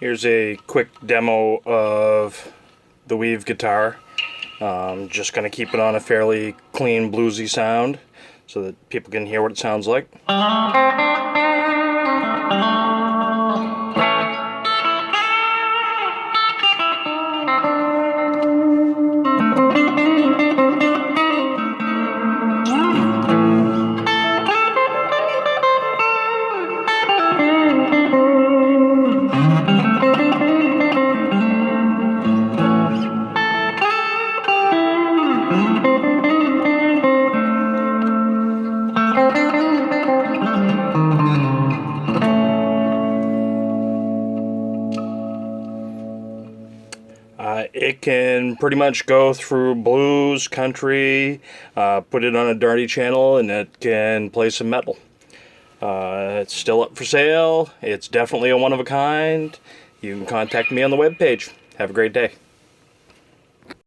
Here's a quick demo of the Weave guitar. Just going to keep it on a fairly clean bluesy sound so that people can hear what it sounds like. It can pretty much go through blues, country, put it on a dirty channel, and it can play some metal. It's still up for sale. It's definitely a one-of-a-kind. You can contact me on the webpage. Have a great day.